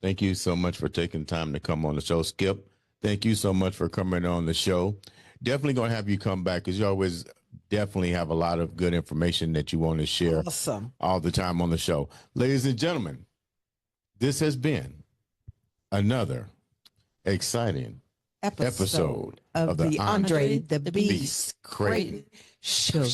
thank you so much for taking time to come on the show. Skip, thank you so much for coming on the show. Definitely going to have you come back because you always definitely have a lot of good information that you want to share all the time on the show. Ladies and gentlemen, this has been another exciting episode of the Andre the Beast Crayton Show.